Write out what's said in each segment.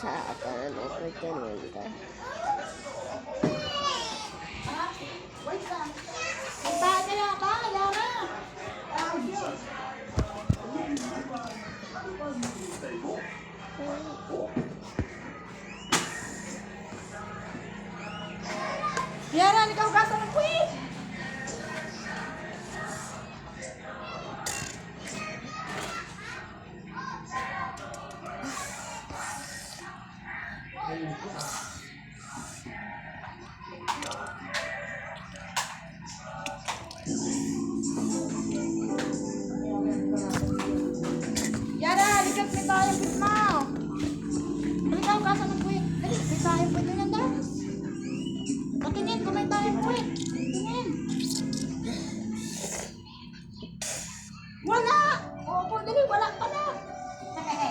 sa akin ng opportunity. Wait lang. Puntahan na lang ba? Yara! Yara, ikaw gasa ng quiz! Yara, likat may tayong quiz mo! Ikaw gasa ng quiz! Dali, may tayong quiz na nanda! Patingin kung may tayong quiz! Tingin! Wala! Opo, dali, wala pala!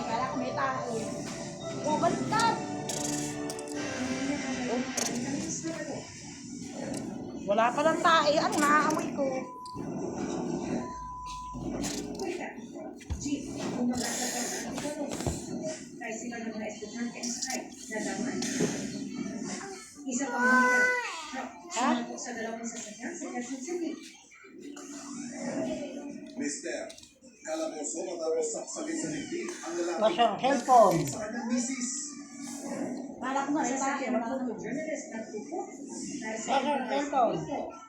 Wala kung may tayo. O, baliktad! Wala palang tae. Ano, naaamoy ko? Mister, kalaboso matapos saksalin sa dibdib ang lalaki Masyong cellphone. sa kanyang misis. Wala ko na, may tae. Wala ko na. Masyong cellphone.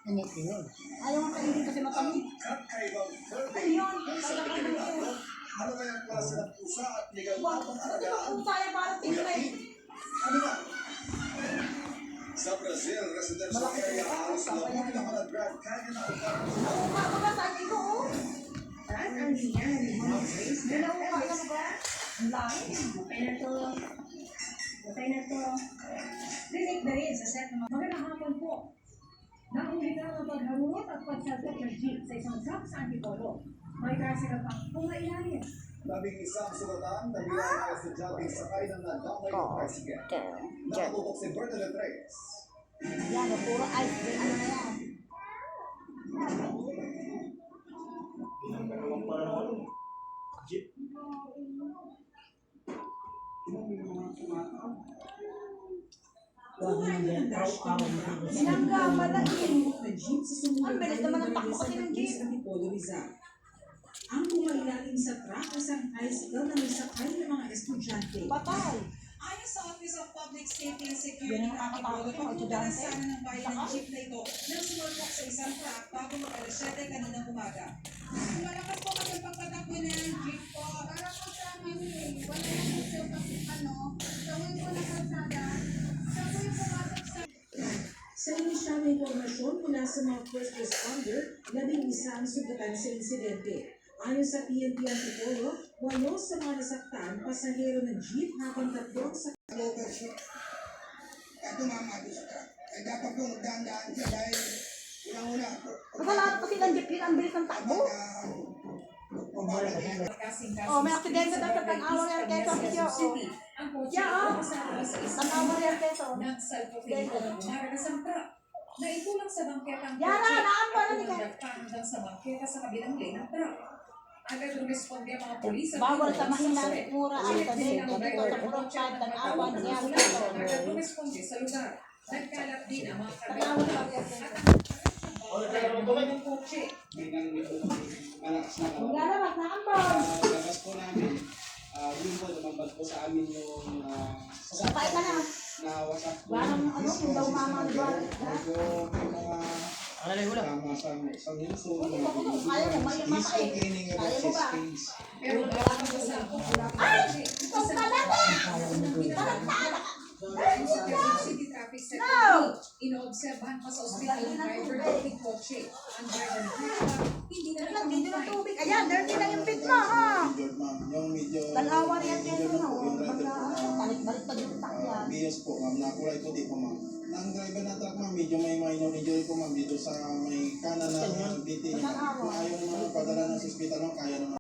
Init yun. Ayaw nga kainin kasi matamig. Kakaibang Ano birthday yun? ng isang Pilipino. Ano kayang klase ng pusa at legal na Wala ko pang-alagaan? kung tayo para Kuya tingnan. Pete, ano na? Sa Brazil, residential area halos na naman ang Grand Canyon na upahan. Ako nga, mga saan ito, oh. Ginaupa ka na ba? Ang lahi. Okay na to. Rinig na rin sa set ng magandang hapon po. Nahuli na ang pagharungot at pagsasat ng jeep sa isang truck sa Antipolo. May tricycle pang pumailalim. Labing isang sugatan na bilang ay estudyante sakay ng nadamay ng tricycle. Nakatutok si Bernadette Reyes. Yan, oh, puro ice cream. Ano na yan? Sinangga, malaking. Ang bilis naman ang takbo kasi ng jeep. Ang pumailalim sa truck isang tricycle na may sakay ng mga estudyante. Patay. Ayon sa Office of Public Safety and Yan Security ang nakakatakot ng yung Antipolo, estudyante. sana ng bayan ng jeep na ito nang sumulpok sa isang truck bago mag-alas 7 kaninang umaga. Malakas po kasi ang pagpatakbo ng jeep po. Para po sa amin wala na po siya kasi gawin po na kalsada. Siya po yung pumasok sa Sa inisyal na impormasyon mula sa mga first responder, 11 ang sugatan sa insidente. Ayon sa PNP Antipolo, 8 sa mga nasaktan, pasahero ng jeep habang 3 sa overshoot. At tumama doon sa truck. Ay dapat po magdaan-daan siya dahil unang-una. Baka lahat pati ng jeep yun, ang bilis ng takbo. Oh, may aksidente daw sa Tanawa Real Quezon, Kisyo. ang kotse Yeah, oh. sa alas 6 Tanawa Real Quezon. nagsalpotay ko ng maragas ang truck. Naikulang sa bangketang Yara, naampo na ni Kat. hanggang sa bangketa sa kabilang lane ng truck. Agad rumisponde ang mga pulis at Bawal sa pinuntahan mahina suspect. at mura ang Sulit tabi. din ang Dito driver sa ng Purok kotse Pad, at Tanawa nagkataon Real ng Quezon. agad rumisponde sa lugar. Nagkalat din ang mga Tanawa karga Real Quezon. ng kotse. Malakas na ako. Maglalabas na ambon. Labas po namin, yun po, lumabas po sa amin yung Sapay ka na. na WhatsApp po. Walang ano, kung daw mama ni Barit. Medyo may mga tama sa yuso. Kaya mo, may mata eh. Training Kaya about mo 6 ba? days. Pero wala kang kasama. Ay! Ikaw talaga! Tarantala ka! City Traffic Sector No! inoobserbahan pa sa ospital ng driver ng kotse. Ang driver ng truck hindi na Dito ng tubig. Ayan, dirty lang yung pit mo, ha? Yung medyo Tanawa Real Quezon, po, no? yung driver po na Balik-balik pa dito takyan. Bios po ma'am, nakulay po di po ma'am. Ang driver na truck ma'am, medyo may minor injury po ma'am dito sa may kanan ng biti. Kung ayaw naman padala ng hospital ma'am, kaya naman.